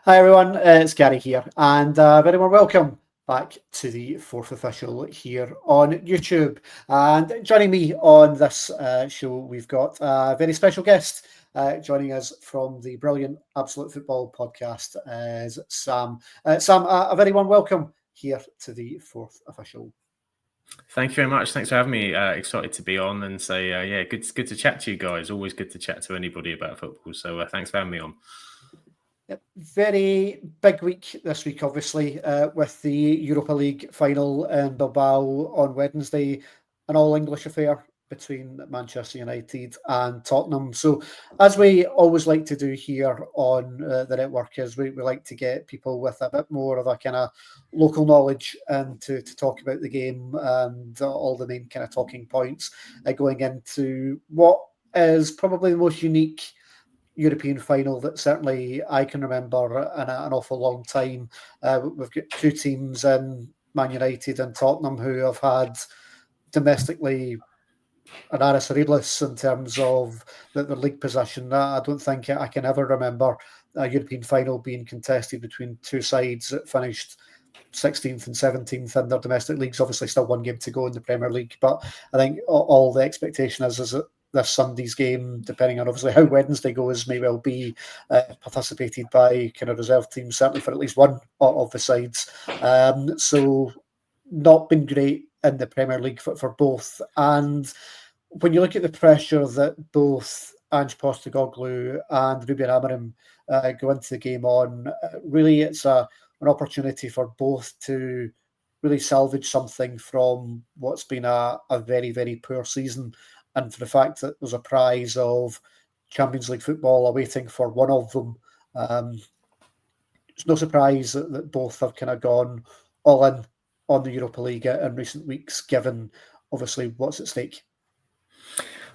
Hi everyone, it's Gary here, and very warm welcome back to the fourth official here on YouTube. And joining me on this show, we've got a very special guest joining us from the brilliant Absolute Football podcast, is Sam. Sam, a very warm welcome here to the fourth official. Thank you very much. Thanks for having me. Excited to be on and say, good to chat to you guys. Always good to chat to anybody about football. So thanks for having me on. Yep. Very big week this week, obviously, with the Europa League final in Bilbao on Wednesday, an all-English affair between Manchester United and Tottenham. So, as we always like to do here on the network, is we like to get people with a bit more of a kind of local knowledge and to talk about the game and all the main kind of talking points going into what is probably the most unique European final that certainly I can remember in an awful long time. We've got two teams in Man United and Tottenham who have had domestically an annus horribilis in terms of the league position. I don't think I can ever remember a European final being contested between two sides that finished 16th and 17th in their domestic leagues. Obviously, still one game to go in the Premier League, but I think all the expectation is that this Sunday's game, depending on obviously how Wednesday goes, may well be participated by kind of reserve teams, certainly for at least one of the sides. So not been great in the Premier League for both. And when you look at the pressure that both Ange Postecoglou and Ruben Amorim go into the game on, really it's an opportunity for both to really salvage something from what's been a very, very poor season, and for the fact that there's a prize of Champions League football awaiting for one of them. It's no surprise that both have kind of gone all in on the Europa League in recent weeks, given obviously what's at stake.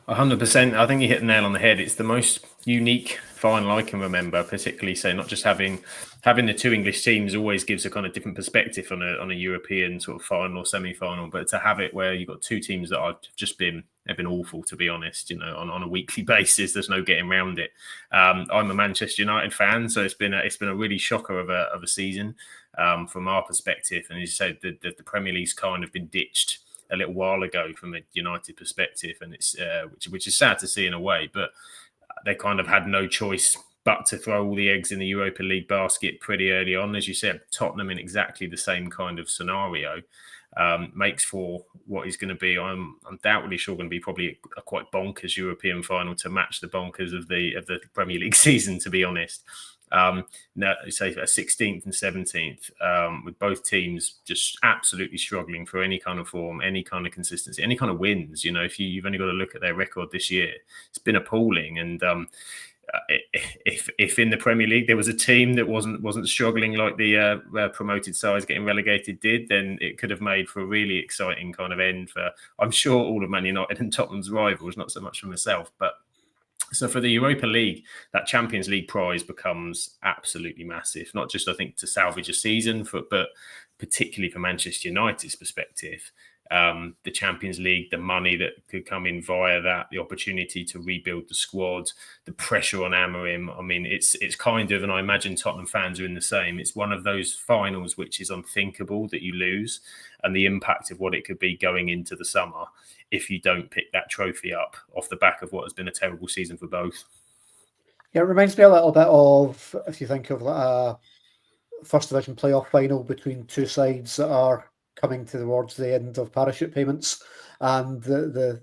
100%. I think you hit the nail on the head. It's the most unique final I can remember, particularly say not just having the two English teams always gives a kind of different perspective on a European sort of final or semi-final, but to have it where you've got two teams that have been awful, to be honest, on a weekly basis. There's no getting around it. I'm a Manchester United fan, so it's been a really shocker of a season from our perspective. And as you said, the Premier League's kind of been ditched a little while ago from a United perspective, and it's which is sad to see in a way, but they kind of had no choice but to throw all the eggs in the Europa League basket pretty early on. As you said, Tottenham in exactly the same kind of scenario makes for what is going to be, I'm undoubtedly sure, going to be probably a quite bonkers European final to match the bonkers of the Premier League season, to be honest. Now, say 16th and 17th, with both teams just absolutely struggling for any kind of form, any kind of consistency, any kind of wins. If you've only got to look at their record this year, it's been appalling. And if in the Premier League there was a team that wasn't struggling like the promoted sides getting relegated did, then it could have made for a really exciting kind of end for, I'm sure, all of Man United and Tottenham's rivals, not so much for myself, but. So for the Europa League, that Champions League prize becomes absolutely massive, not just, I think, to salvage a season, but particularly for Manchester United's perspective. The Champions League, the money that could come in via that, the opportunity to rebuild the squad, the pressure on Amorim. I mean, it's kind of, and I imagine Tottenham fans are in the same, it's one of those finals which is unthinkable that you lose, and the impact of what it could be going into the summer if you don't pick that trophy up off the back of what has been a terrible season for both. Yeah, it reminds me a little bit of, if you think of a First Division playoff final between two sides that are coming towards the end of parachute payments, and the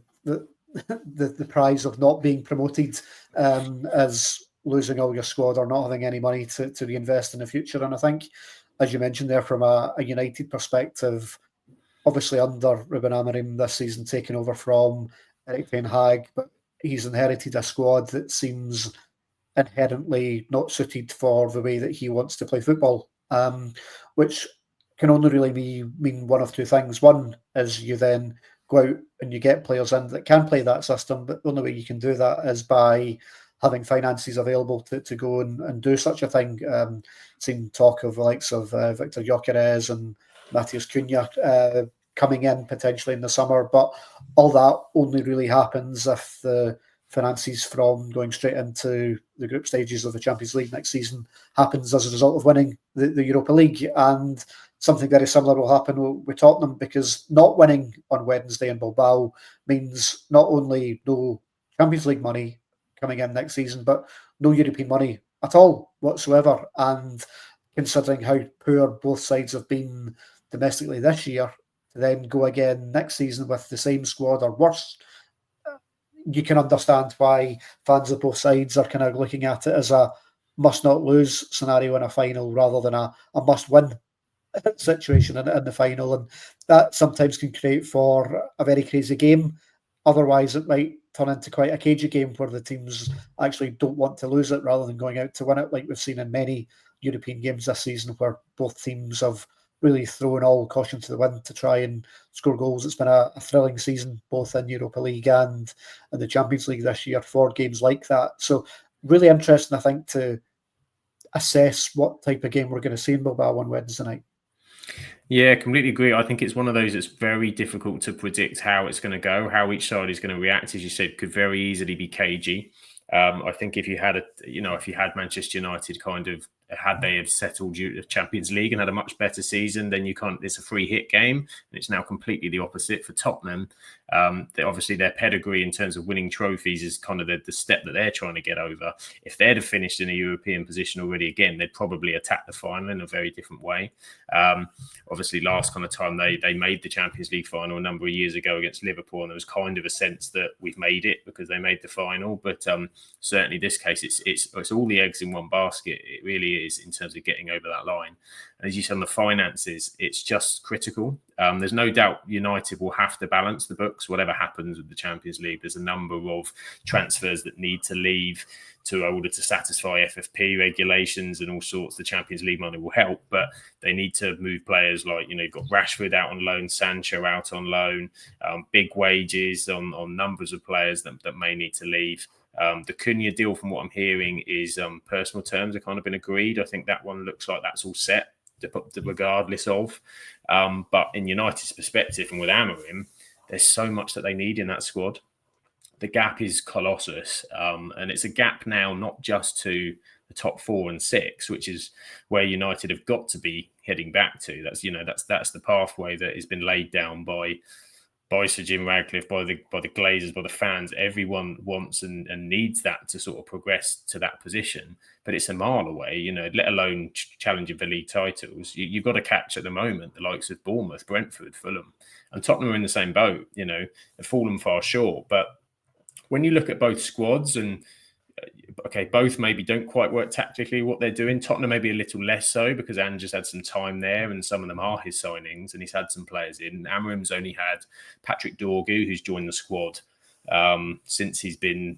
prize of not being promoted is losing all your squad or not having any money to reinvest in the future. And I think, as you mentioned there, from a United perspective, obviously under Ruben Amorim this season, taking over from Erik ten Hag, but he's inherited a squad that seems inherently not suited for the way that he wants to play football, which can only really mean one of two things. One is you then go out and you get players in that can play that system, but the only way you can do that is by having finances available to go and do such a thing. Seen talk of the likes of Victor Gyökeres and Matheus Cunha coming in potentially in the summer, but all that only really happens if the finances from going straight into the group stages of the Champions League next season happens as a result of winning the Europa League. And something very similar will happen with Tottenham, because not winning on Wednesday in Bilbao means not only no Champions League money coming in next season, but no European money at all whatsoever. And considering how poor both sides have been domestically this year, to then go again next season with the same squad or worse, you can understand why fans of both sides are kind of looking at it as a must not lose scenario in a final rather than a must win situation in the final. And that sometimes can create for a very crazy game. Otherwise, it might turn into quite a cagey game where the teams actually don't want to lose it rather than going out to win it, like we've seen in many European games this season where both teams have really thrown all caution to the wind to try and score goals. It's been a thrilling season, both in Europa League and in the Champions League this year, for games like that. So really interesting, I think, to assess what type of game we're going to see in Bilbao on Wednesday night. Yeah, completely agree. I think it's one of those that's very difficult to predict how it's going to go, how each side is going to react. As you said, could very easily be cagey. I think if you had Manchester United had they have settled the Champions League and had a much better season, then you can't. It's a free hit game, and it's now completely the opposite for Tottenham. Obviously, their pedigree in terms of winning trophies is kind of the step that they're trying to get over. If they'd have finished in a European position already, again, they'd probably attack the final in a very different way. Obviously, last kind of time they made the Champions League final a number of years ago against Liverpool, and there was kind of a sense that we've made it because they made the final. But certainly, this case, it's all the eggs in one basket. It really is, in terms of getting over that line. And as you said, on the finances, it's just critical. There's no doubt United will have to balance the books, whatever happens with the Champions League. There's a number of transfers that need to leave in order to satisfy FFP regulations and all sorts. The Champions League money will help, but they need to move players like, you've got Rashford out on loan, Sancho out on loan, big wages on numbers of players that may need to leave. The Cunha deal, from what I'm hearing, is personal terms have kind of been agreed. I think that one looks like that's all set, regardless of. But in United's perspective, and with Amorim, there's so much that they need in that squad. The gap is colossal, and it's a gap now not just to the top 4 and 6, which is where United have got to be heading back to. That's the pathway that has been laid down by Sir Jim Radcliffe, by the Glazers, by the fans. Everyone wants and needs that to sort of progress to that position, but it's a mile away. Let alone challenging for league titles. You've got to catch at the moment the likes of Bournemouth, Brentford, Fulham, and Tottenham are in the same boat. They've fallen far short, but when you look at both squads, and both maybe don't quite work tactically what they're doing. Tottenham maybe a little less so, because Ange's had some time there and some of them are his signings and he's had some players in. Amorim's only had Patrick Dorgu, who's joined the squad since he's been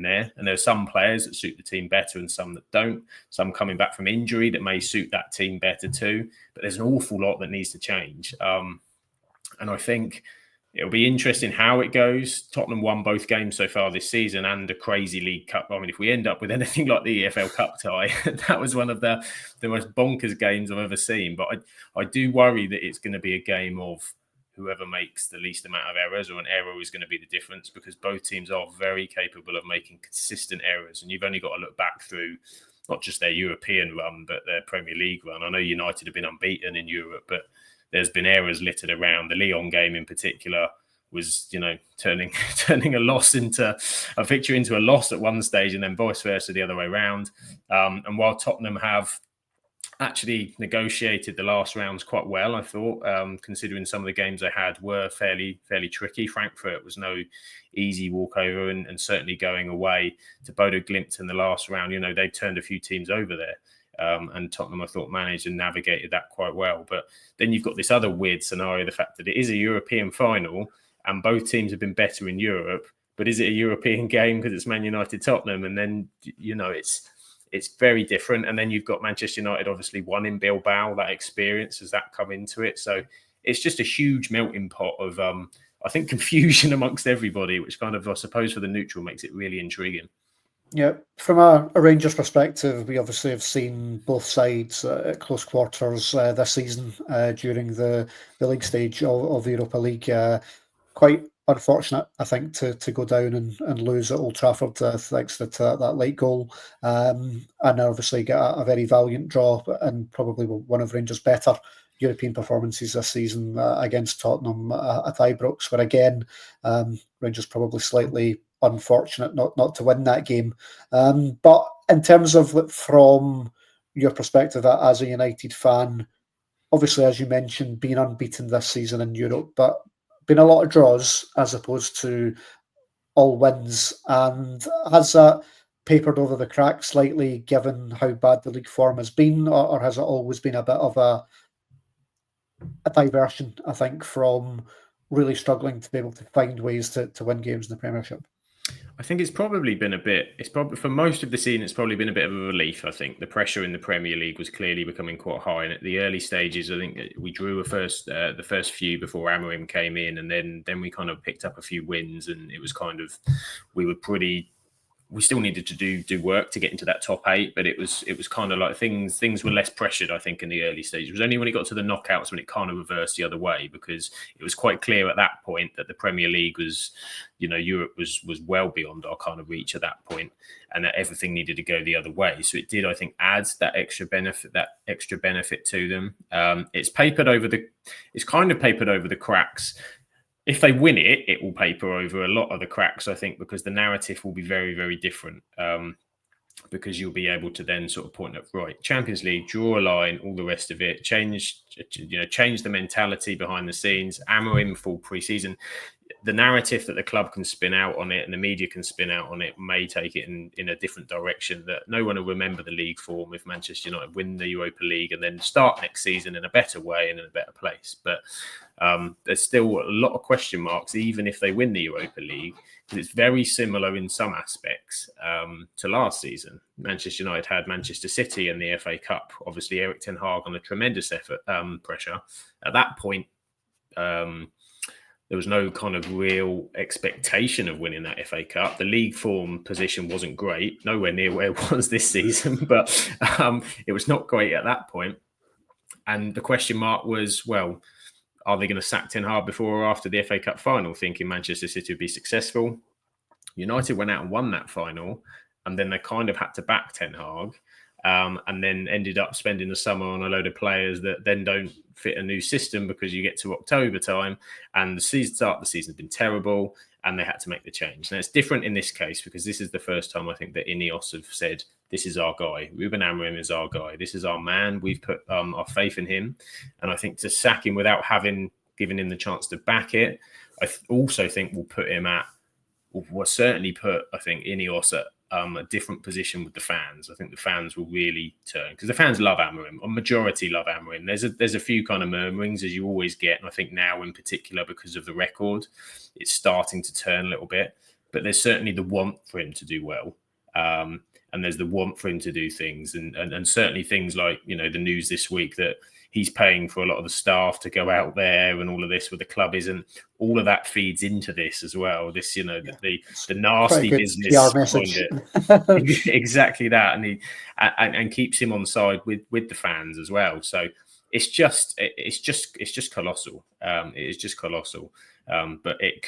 there. And there are some players that suit the team better and some that don't. Some coming back from injury that may suit that team better too. But there's an awful lot that needs to change. And I think it'll be interesting how it goes. Tottenham won both games so far this season and a crazy League Cup. I mean, if we end up with anything like the EFL Cup tie, that was one of the most bonkers games I've ever seen. But I do worry that it's going to be a game of whoever makes the least amount of errors, or an error is going to be the difference, because both teams are very capable of making consistent errors. And you've only got to look back through not just their European run, but their Premier League run. I know United have been unbeaten in Europe, but there's been errors littered around. The Lyon game in particular was, turning a loss into a victory into a loss at one stage, and then vice versa the other way around. And while Tottenham have actually negotiated the last rounds quite well, I thought, considering some of the games they had were fairly tricky. Frankfurt was no easy walkover, and certainly going away to Bodo Glimt in the last round, they turned a few teams over there. And Tottenham, I thought, managed and navigated that quite well. But then you've got this other weird scenario, the fact that it is a European final and both teams have been better in Europe. But is it a European game because it's Man United Tottenham? And then, it's very different. And then you've got Manchester United obviously won in Bilbao. That experience, has that come into it? So it's just a huge melting pot of, I think, confusion amongst everybody, which kind of, I suppose, for the neutral makes it really intriguing. Yeah, from a Rangers perspective, we obviously have seen both sides at close quarters this season during the league stage of the Europa League. Quite unfortunate, I think, to go down and lose at Old Trafford thanks to that late goal. And obviously get a very valiant draw and probably one of Rangers' better European performances this season against Tottenham at Ibrox, where again, Rangers probably slightly unfortunate not to win that game. But in terms of from your perspective as a United fan, obviously, as you mentioned, being unbeaten this season in Europe, but been a lot of draws as opposed to all wins. And has that papered over the cracks slightly given how bad the league form has been, or has it always been a bit of a diversion, I think, from really struggling to be able to find ways to win games in the Premiership? I think it's probably been a bit. It's probably for most of the season. It's probably been a bit of a relief. I think the pressure in the Premier League was clearly becoming quite high, and at the early stages, I think we drew the first few before Amorim came in, and then we kind of picked up a few wins, and it was kind of we were pretty. We still needed to do work to get into that top 8, but it was kind of like things were less pressured, I think, in the early stages. It was only when it got to the knockouts when it kind of reversed the other way, because it was quite clear at that point that the Premier League was, Europe was well beyond our kind of reach at that point, and that everything needed to go the other way. So it did, I think, add that extra benefit to them. It's kind of papered over the cracks. If they win it, it will paper over a lot of the cracks, I think, because the narrative will be very, very different. Because you'll be able to then sort of point at, right, Champions League, draw a line, all the rest of it, change the mentality behind the scenes, Amorim full pre-season. The narrative that the club can spin out on it and the media can spin out on it may take it in a different direction, that no one will remember the league form if Manchester United win the Europa League and then start next season in a better way and in a better place. But there's still a lot of question marks, even if they win the Europa League, because it's very similar in some aspects to last season. Manchester United had Manchester City in the FA Cup. Obviously, Erik ten Hag on a tremendous pressure. At that point, there was no kind of real expectation of winning that FA Cup. The league form position wasn't great, nowhere near where it was this season, but it was not great at that point. And the question mark was, well, are they going to sack Ten Hag before or after the FA Cup final, thinking Manchester City would be successful? United went out and won that final, and then they kind of had to back Ten Hag. And then ended up spending the summer on a load of players that then don't fit a new system, because you get to October time and the start of the season has been terrible and they had to make the change. Now, it's different in this case because this is the first time I think that Ineos have said, this is our guy. Ruben Amorim is our guy. This is our man. We've put our faith in him. And I think to sack him without having given him the chance to back it, I also think will certainly put, I think, Ineos at a different position with the fans. I think the fans will really turn, because the fans love Amorim. A majority love Amorim. There's a few kind of murmurings, as you always get, and I think now in particular because of the record, it's starting to turn a little bit. But there's certainly the want for him to do well, and there's the want for him to do things, and certainly things like the news this week that he's paying for a lot of the staff to go out there and all of this, where the club isn't. All of that feeds into this as well. This, the nasty business behind it. Exactly that, and keeps him on side with the fans as well. So it's just colossal. It is just colossal. But it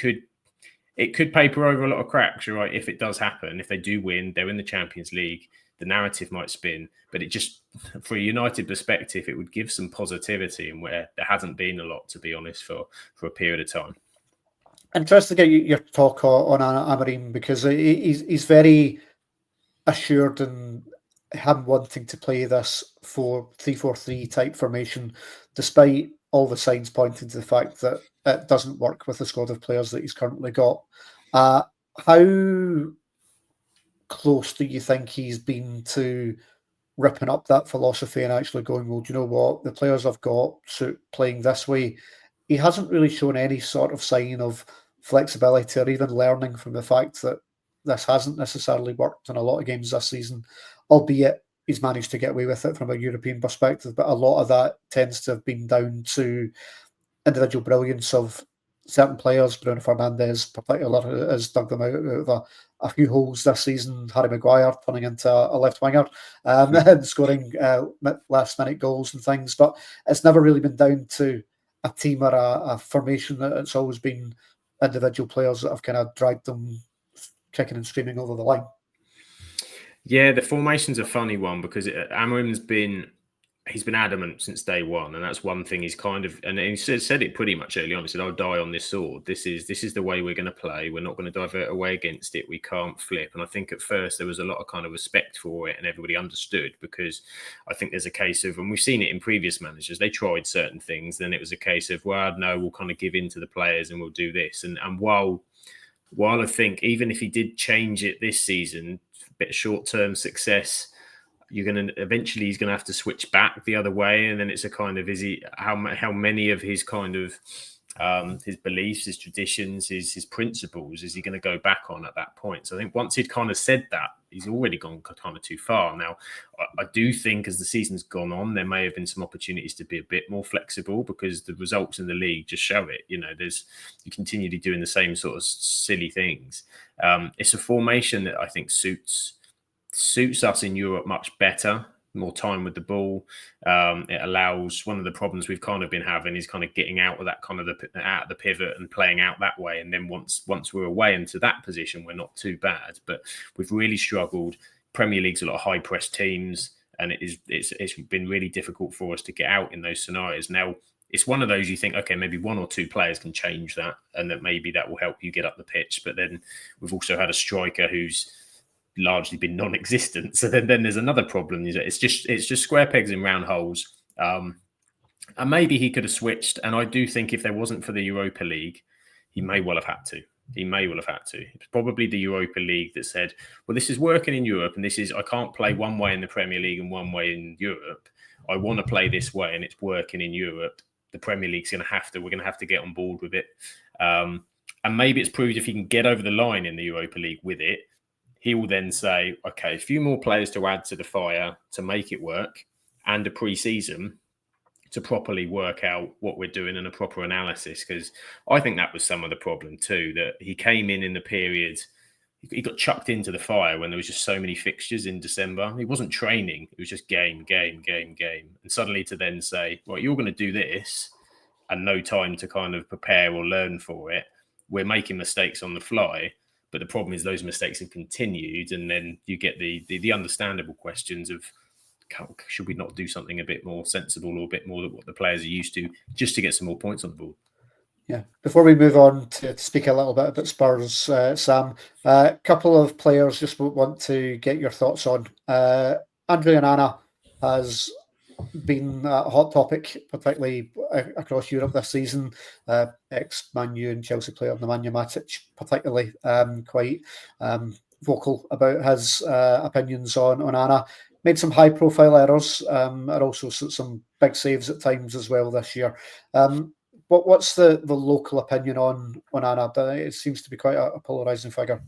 could paper over a lot of cracks. You're right. If it does happen, if they do win, they're in the Champions League. The narrative might spin, but it just, for a United perspective, it would give some positivity, and where there hasn't been a lot, to be honest, for a period of time. Interesting to get your talk on Amorim, because he's very assured in him wanting to play this 3-4-3 type formation, despite all the signs pointing to the fact that it doesn't work with the squad of players that he's currently got. How close do you think he's been to ripping up that philosophy and actually going, well, do you know what, the players I've got suit playing this way? He hasn't really shown any sort of sign of flexibility or even learning from the fact that this hasn't necessarily worked in a lot of games this season, albeit he's managed to get away with it from a European perspective. But a lot of that tends to have been down to individual brilliance of certain players. Bruno Fernandes, particularly, has dug them out of a few holes this season. Harry Maguire turning into a left winger and scoring last minute goals and things. But it's never really been down to a team or a formation. It's always been individual players that have kind of dragged them kicking and screaming over the line. Yeah, the formation's a funny one because Amorim's been adamant since day one, and that's one thing he's kind of, and he said it pretty much early on. He said, "I'll die on this sword. This is the way we're going to play. We're not going to divert away against it. We can't flip." And I think at first there was a lot of kind of respect for it, and everybody understood, because I think there's a case of, and we've seen it in previous managers, they tried certain things, then it was a case of, well, no, we'll kind of give in to the players and we'll do this. And while I think even if he did change it this season, a bit of short-term success, he's going to have to switch back the other way, and then it's a kind of, how many of his kind of his beliefs, his traditions, his principles is he going to go back on at that point? So I think once he'd kind of said that, he's already gone kind of too far. Now, I do think as the season's gone on, there may have been some opportunities to be a bit more flexible, because the results in the league just show it. You continually doing the same sort of silly things. It's a formation that I think suits us in Europe much better. More time with the ball. It allows, one of the problems we've kind of been having is kind of getting out of that kind of out of the pivot and playing out that way. And then once we're away into that position, we're not too bad. But we've really struggled. Premier League's a lot of high press teams, and it's been really difficult for us to get out in those scenarios. Now, it's one of those you think, okay, maybe one or two players can change that, and that maybe that will help you get up the pitch. But then we've also had a striker who's largely been non-existent. So then there's another problem. It's just square pegs in round holes. And maybe he could have switched. And I do think if there wasn't for the Europa League, he may well have had to. It's probably the Europa League that said, well, this is working in Europe, and I can't play one way in the Premier League and one way in Europe. I want to play this way, and it's working in Europe. The Premier League's we're going to have to get on board with it. And maybe it's proved if he can get over the line in the Europa League with it, he will then say, okay, a few more players to add to the fire to make it work, and a pre-season to properly work out what we're doing and a proper analysis. Because I think that was some of the problem too, that he came in the period, he got chucked into the fire when there was just so many fixtures in December. He wasn't training. It was just game. And suddenly to then say, well, you're going to do this, and no time to kind of prepare or learn for it. We're making mistakes on the fly. But the problem is those mistakes have continued, and then you get the understandable questions of, should we not do something a bit more sensible or a bit more than what the players are used to, just to get some more points on the board? Yeah. Before we move on to speak a little bit about Spurs, Sam, a couple of players just want to get your thoughts on. Andre Onana has been a hot topic, particularly across Europe this season. Ex-Man U and Chelsea player Nemanja Matic, particularly quite vocal about his opinions on Onana. Made some high-profile errors, and also some big saves at times as well this year. What's the local opinion on Onana? It seems to be quite a polarising figure.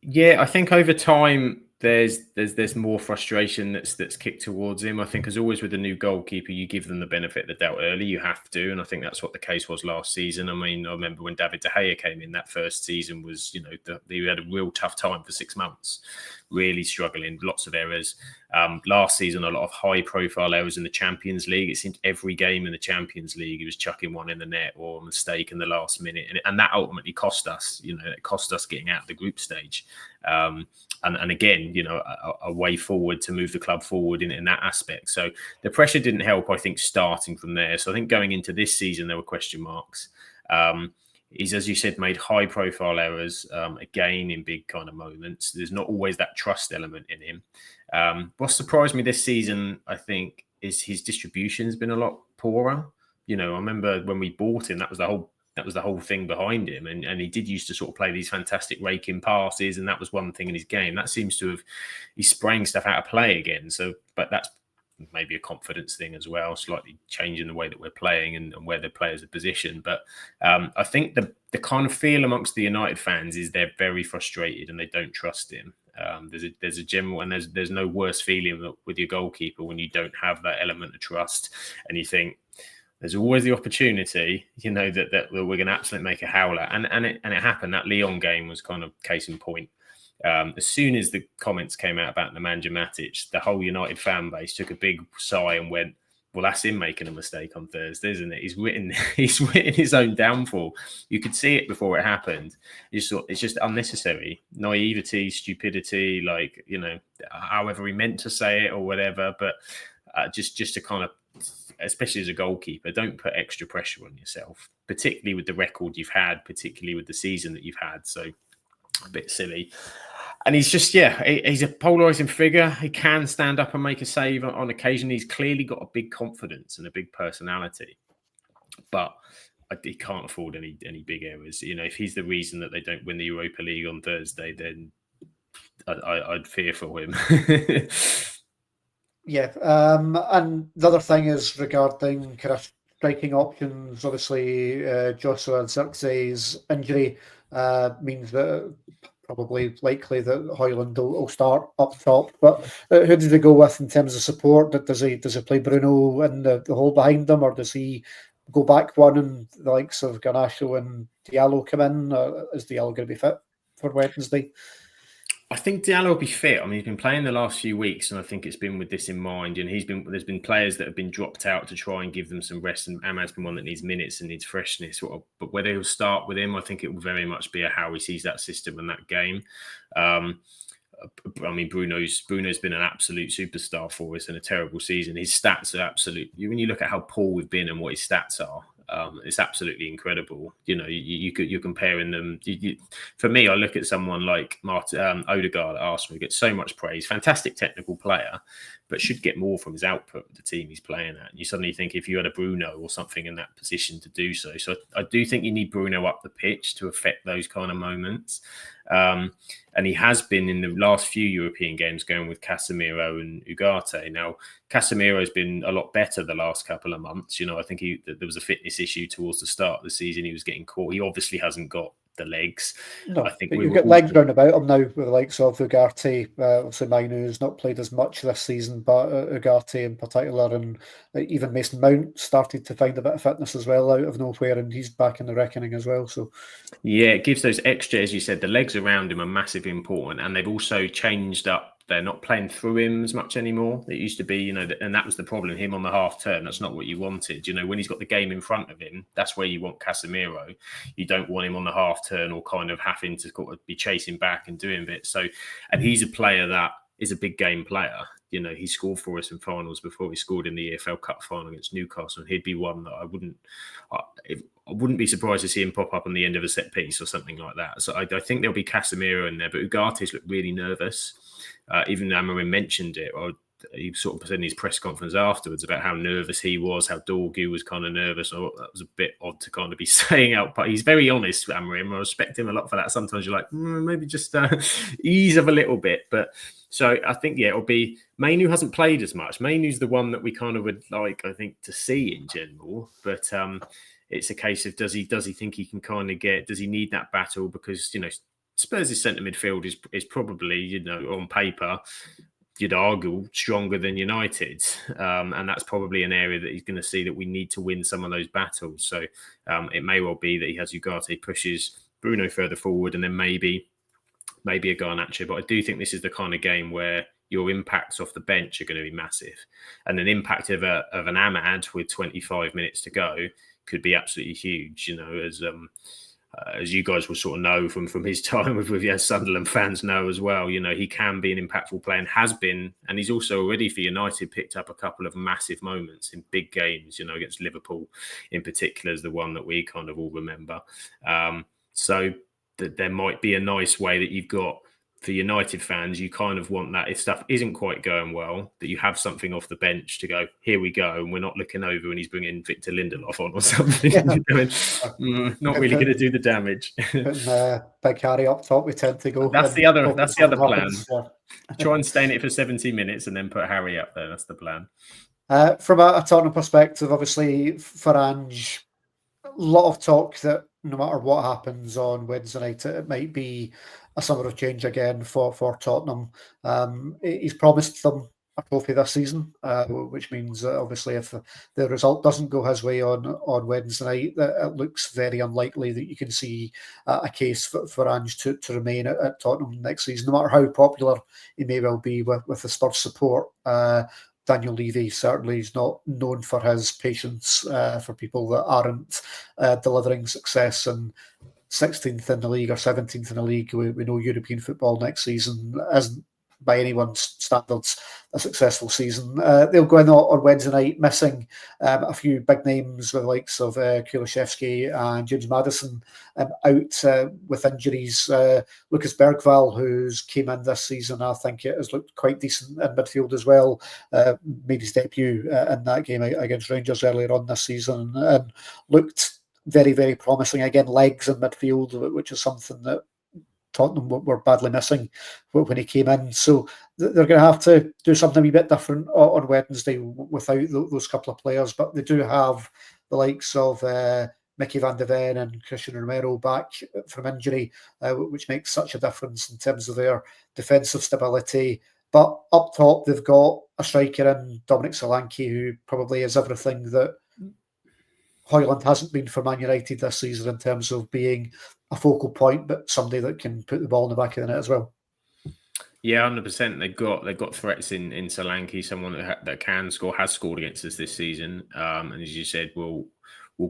Yeah, I think over time there's more frustration that's kicked towards him. I think, as always with a new goalkeeper, you give them the benefit of the doubt early. You have to, and I think that's what the case was last season. I mean, I remember when David De Gea came in, that first season was, he had a real tough time for 6 months, really struggling, lots of errors. Last season, a lot of high-profile errors in the Champions League. It seemed every game in the Champions League, he was chucking one in the net or a mistake in the last minute, and that ultimately cost us. It cost us getting out of the group stage. And again, a way forward to move the club forward in that aspect. So the pressure didn't help, I think, starting from there. So I think going into this season, there were question marks. He's, as you said, made high-profile errors, again, in big kind of moments. There's not always that trust element in him. What surprised me this season, I think, is his distribution's been a lot poorer. I remember when we bought him, that was the whole thing behind him. And he did used to sort of play these fantastic raking passes, and that was one thing in his game. That seems to have, he's spraying stuff out of play again. So, but that's maybe a confidence thing as well, slightly changing the way that we're playing and where the players are positioned. But I think the kind of feel amongst the United fans is they're very frustrated and they don't trust him. There's a general, and there's no worse feeling with your goalkeeper when you don't have that element of trust, and you think, there's always the opportunity, that we're going to absolutely make a howler. And it happened. That Lyon game was kind of case in point. As soon as the comments came out about Nemanja Matic, the whole United fan base took a big sigh and went, well, that's him making a mistake on Thursday, isn't it? He's written his own downfall. You could see it before it happened. It's just unnecessary naivety, stupidity, like, however he meant to say it or whatever. But just to kind of, especially as a goalkeeper, don't put extra pressure on yourself, particularly with the record you've had, particularly with the season that you've had. So a bit silly. And he's just, he's a polarising figure. He can stand up and make a save on occasion. He's clearly got a big confidence and a big personality, but he can't afford any big errors. If he's the reason that they don't win the Europa League on Thursday, then I'd fear for him. Yeah, and the other thing is regarding kind of striking options. Obviously, Joshua Zirkzee's injury means that probably likely that Højlund will start up top. But who does he go with in terms of support? Does he play Bruno in the hole behind him, or does he go back one and the likes of Garnacho and Diallo come in? Is Diallo going to be fit for Wednesday? I think Diallo will be fit. I mean, he's been playing the last few weeks, and I think it's been with this in mind. And there's been players that have been dropped out to try and give them some rest, and Ahmad's been one that needs minutes and needs freshness. But whether he'll start with him, I think it will very much be how he sees that system and that game. I mean, Bruno's been an absolute superstar for us in a terrible season. His stats are absolute. When you look at how poor we've been and what his stats are, it's absolutely incredible. You're comparing them. For me, I look at someone like Odegaard at Arsenal, who gets so much praise, fantastic technical player, but should get more from his output with the team he's playing at. And you suddenly think if you had a Bruno or something in that position to do so. So I do think you need Bruno up the pitch to affect those kind of moments. And he has been in the last few European games going with Casemiro and Ugarte. Now, Casemiro's been a lot better the last couple of months. I think there was a fitness issue towards the start of the season. He was getting caught. He obviously hasn't got the legs. No, I think but you've got legs round about him now with the likes of Ugarte. Obviously, Mainu has not played as much this season, but Ugarte in particular, and even Mason Mount started to find a bit of fitness as well out of nowhere, and he's back in the reckoning as well. So, yeah, it gives those extra, as you said, the legs around him are massively important, and they've also changed up. They're not playing through him as much anymore. It used to be, and that was the problem. Him on the half turn, that's not what you wanted. When he's got the game in front of him, that's where you want Casemiro. You don't want him on the half turn or kind of having to be chasing back and doing bits. So, and he's a player that is a big game player. He scored for us in finals before he scored in the EFL Cup final against Newcastle, and he'd be one that I wouldn't be surprised to see him pop up on the end of a set piece or something like that. So I think there'll be Casemiro in there, but Ugarte's looked really nervous. Even Amorim mentioned it, or he sort of said in his press conference afterwards about how nervous he was, how Dorgu was kind of nervous. That was a bit odd to kind of be saying out, but he's very honest, Amorim. I respect him a lot for that. Sometimes you're like, maybe just ease up a little bit. But so I think, it'll be Mainu hasn't played as much. Mainu's the one that we kind of would like, I think, to see in general. But it's a case of does he think he can kind of does he need that battle? Because, Spurs' centre midfield is probably, on paper, you'd argue stronger than United's. And that's probably an area that he's going to see that we need to win some of those battles. So it may well be that he has Ugarte pushes Bruno further forward and then maybe a Garnacho. But I do think this is the kind of game where your impacts off the bench are going to be massive. And an impact of an Ahmad with 25 minutes to go could be absolutely huge, as you guys will sort of know from his time with Sunderland fans know as well, he can be an impactful player and has been, and he's also already for United picked up a couple of massive moments in big games, against Liverpool in particular is the one that we kind of all remember. So that there might be a nice way that you've got for United fans, you kind of want that if stuff isn't quite going well, that you have something off the bench to go, here we go, and we're not looking over and he's bringing Victor Lindelof on or something. Not really going to do the damage. Big Harry up top, we tend to go. That's the other plan. Try and stay in it for 70 minutes and then put Harry up there. That's the plan. From a Tottenham perspective, obviously, Farage, a lot of talk that no matter what happens on Wednesday night, it might be a summer of change again for Tottenham. He's promised them a trophy this season, which means obviously if the result doesn't go his way on Wednesday night, it looks very unlikely that you can see a case for Ange to remain at Tottenham next season, no matter how popular he may well be with the Spurs support. Daniel Levy certainly is not known for his patience for people that aren't delivering success. And 16th in the league or 17th in the league, we know European football next season isn't by anyone's standards a successful season. They'll go in on Wednesday night missing a few big names with the likes of Kulishevsky and James Maddison out with injuries. Lucas Bergvall, who's came in this season, I think it has looked quite decent in midfield as well. Made his debut in that game against Rangers earlier on this season and looked very, very promising. Again, legs in midfield, which is something that Tottenham were badly missing when he came in. So they're going to have to do something a wee bit different on Wednesday without those couple of players. But they do have the likes of Mickey van de Ven and Christian Romero back from injury, which makes such a difference in terms of their defensive stability. But up top, they've got a striker in Dominic Solanke, who probably is everything that Højlund hasn't been for Man United this season in terms of being a focal point, but somebody that can put the ball in the back of the net as well. Yeah, 100%. They've got threats in Solanke, someone that can score, has scored against us this season, and as you said, will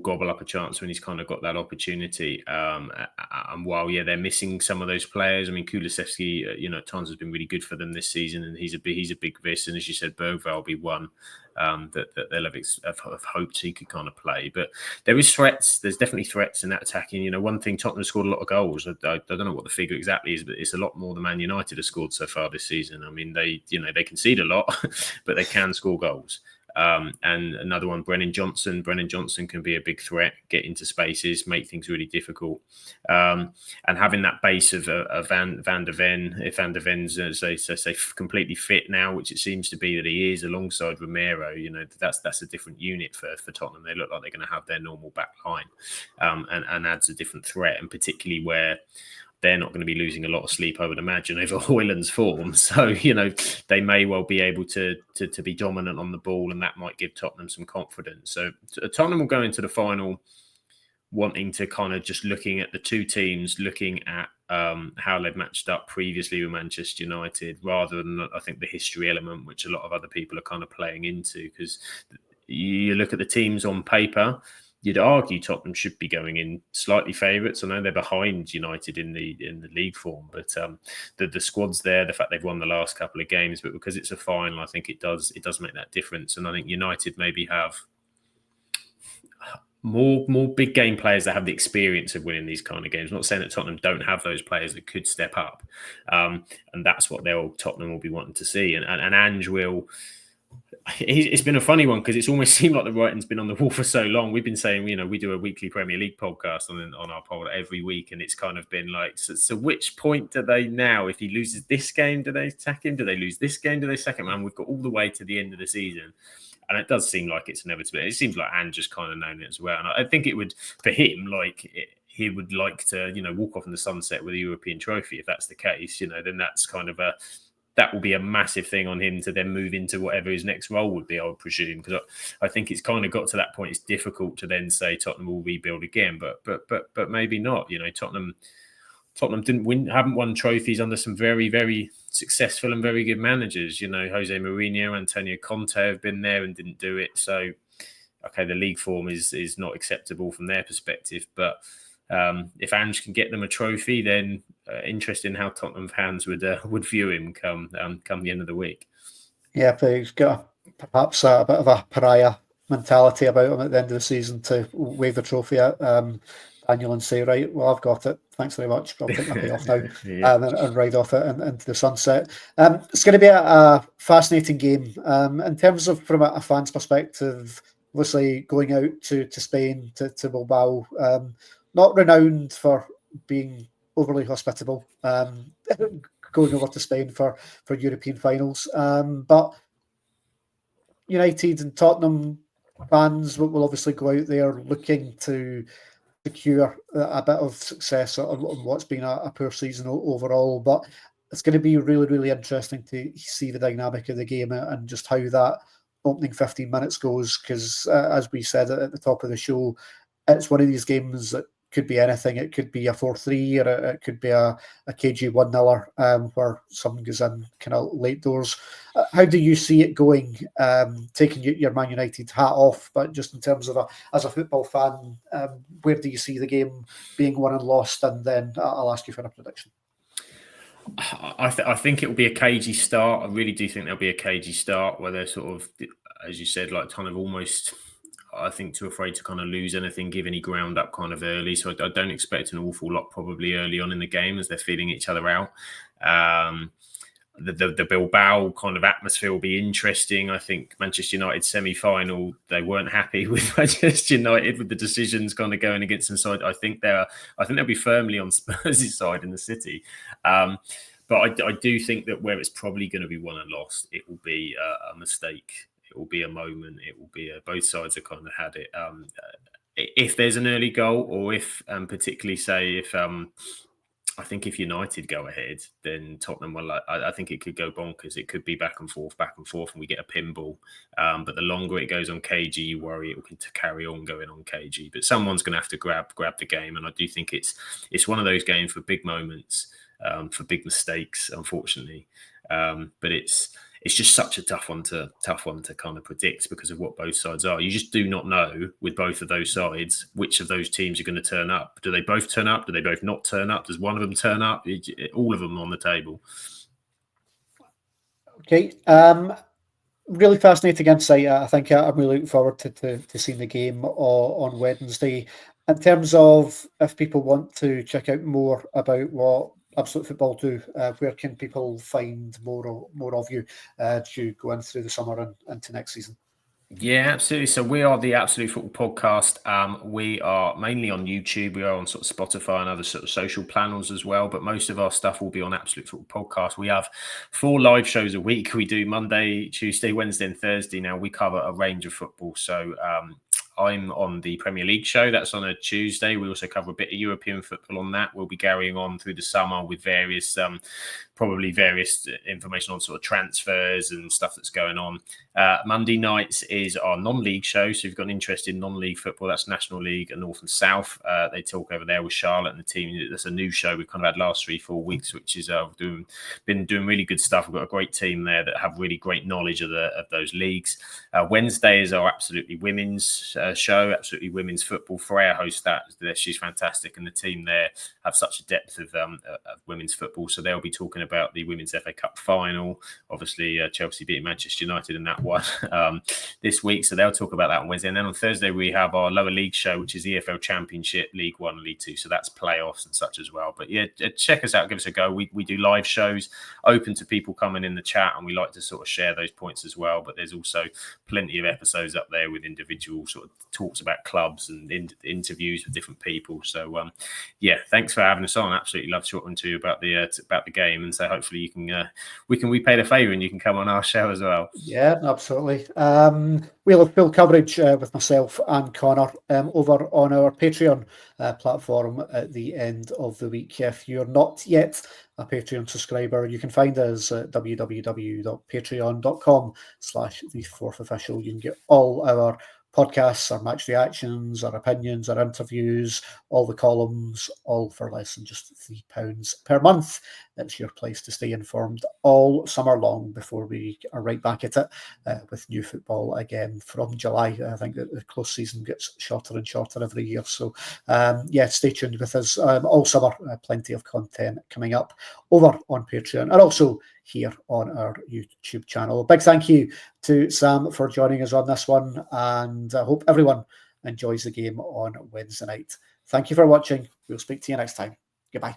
gobble up a chance when he's kind of got that opportunity. And while they're missing some of those players, I mean, Kulusevski, at times has been really good for them this season, and he's a big miss. And as you said, Bergvall will be one that they'll have hoped he could kind of play. But there is threats. There's definitely threats in that attacking. One thing, Tottenham has scored a lot of goals. I don't know what the figure exactly is, but it's a lot more than Man United have scored so far this season. I mean, they concede a lot, but they can score goals. And another one, Brennan Johnson. Brennan Johnson can be a big threat, get into spaces, make things really difficult. And having that base of Van de Ven, if Van de Ven's say completely fit now, which it seems to be that he is, alongside Romero, that's a different unit for Tottenham. They look like they're going to have their normal back line, and adds a different threat, and particularly where they're not going to be losing a lot of sleep, I would imagine, over Højlund's form. So, they may well be able to be dominant on the ball, and that might give Tottenham some confidence. So Tottenham will go into the final wanting to kind of just looking at the two teams, looking at how they've matched up previously with Manchester United, rather than, I think, the history element, which a lot of other people are kind of playing into. Because you look at the teams on paper, you'd argue Tottenham should be going in slightly favourites. I know they're behind United in the league form, but the squad's there. The fact they've won the last couple of games, but because it's a final, I think it does make that difference. And I think United maybe have more big game players that have the experience of winning these kind of games. I'm not saying that Tottenham don't have those players that could step up, and that's what Tottenham will be wanting to see. And Ange will. It's been a funny one because it's almost seemed like the writing's been on the wall for so long. We've been saying, we do a weekly Premier League podcast on our pod every week, and it's kind of been like, so which point do they now? If he loses this game, do they sack him? Do they lose this game? Do they sack him? And we've got all the way to the end of the season, and it does seem like it's inevitable. It seems like Ange just kind of known it as well, and I think it would, for him, he would like to, walk off in the sunset with a European trophy. If that's the case, then that's kind of that will be a massive thing on him to then move into whatever his next role would be, I would presume. Because I think it's kind of got to that point. It's difficult to then say Tottenham will rebuild again, but maybe not. Tottenham haven't won trophies under some very, very successful and very good managers. Jose Mourinho, Antonio Conte have been there and didn't do it. So, okay, the league form is not acceptable from their perspective, but if Ange can get them a trophy, then interesting how Tottenham fans would view him come the end of the week. Yeah, but he's got perhaps a bit of a pariah mentality about him at the end of the season to wave the trophy at Daniel and say, right, well, I've got it. Thanks very much. I'll take my pay off now and ride off it into the sunset. It's going to be a fascinating game. In terms of, from a fan's perspective, obviously going out to Spain, to Bilbao, not renowned for being overly hospitable, going over to Spain for European finals. But United and Tottenham fans will obviously go out there looking to secure a bit of success on what's been a poor season overall. But it's going to be really, really interesting to see the dynamic of the game and just how that opening 15 minutes goes. Because as we said at the top of the show, it's one of these games that could be anything. It could be a 4-3, or it could be a cagey 1-0 where someone goes in kind of late doors. How do you see it going? Taking your Man United hat off, but just in terms of as a football fan, where do you see the game being won and lost? And then I'll ask you for a prediction. I think it will be a cagey start. I really do think there'll be a cagey start where they're sort of, as you said, like kind of almost, I think, too afraid to kind of lose anything, give any ground up kind of early. So I don't expect an awful lot probably early on in the game as they're feeling each other out. The Bilbao kind of atmosphere will be interesting. I think Manchester United semi-final, they weren't happy with Manchester United with the decisions kind of going against them. So I think they'll be firmly on Spurs' side in the city. But I do think that where it's probably going to be won and lost, it will be a mistake. It will be a moment. It will be both sides have kind of had it. If there's an early goal, or if particularly say if I think if United go ahead, then Tottenham will. I think it could go bonkers. It could be back and forth, and we get a pinball. But the longer it goes on cagey, you worry it will carry on going on cagey. But someone's going to have to grab the game, and I do think it's one of those games for big moments, for big mistakes, unfortunately. But it's just such a tough one to kind of predict because of what both sides are. You just do not know with both of those sides which of those teams are going to turn up. Do they both turn up? Do they both not turn up? Does one of them turn up? All of them on the table. Okay. Really fascinating insight. I think I'm really looking forward to seeing the game on Wednesday. In terms of if people want to check out more about what Absolute Football do, where can people find more of you as you go in through the summer and into next season? Yeah, absolutely. So we are the Absolute Football Podcast. We are mainly on YouTube. We are on sort of Spotify and other sort of social channels as well. But most of our stuff will be on Absolute Football Podcast. We have 4 live shows a week. We do Monday, Tuesday, Wednesday, and Thursday. Now we cover a range of football. So I'm on the Premier League show. That's on a Tuesday. We also cover a bit of European football on that. We'll be carrying on through the summer with various information on sort of transfers and stuff that's going on. Monday nights is our non-league show. So if you've got an interest in non-league football, that's National League and North and South. They talk over there with Charlotte and the team. That's a new show we've kind of had last 3-4 weeks, which is been doing really good stuff. We've got a great team there that have really great knowledge of those leagues. Wednesday is our Absolutely Women's show, Absolutely Women's Football. Freya hosts that. She's fantastic, and the team there have such a depth of women's football. So they'll be talking about the Women's FA Cup final. Obviously, Chelsea beating Manchester United in that one this week. So they'll talk about that on Wednesday. And then on Thursday, we have our lower league show, which is the EFL Championship, League 1, League 2. So that's playoffs and such as well. But yeah, check us out. Give us a go. We do live shows open to people coming in the chat, and we like to sort of share those points as well. But there's also plenty of episodes up there with individual sort of talks about clubs and interviews with different people. So yeah, thanks for having us on. Absolutely love talking to you about the game, and so hopefully you can we paid a favour and you can come on our show as well. Yeah, absolutely. We'll have full coverage with myself and Connor over on our Patreon platform at the end of the week. If you're not yet a Patreon subscriber, you can find us at www.patreon.com/the4thofficial. You can get all our podcasts, our match reactions, our opinions, our interviews, all the columns, all for less than just £3 per month. It's your place to stay informed all summer long before we are right back at it with new football again from July. I think that the close season gets shorter and shorter every year. So yeah, stay tuned with us all summer. Plenty of content coming up over on Patreon and also here on our YouTube channel. Big thank you to Sam for joining us on this one, and I hope everyone enjoys the game on Wednesday night. Thank you for watching. We'll speak to you next time. Goodbye.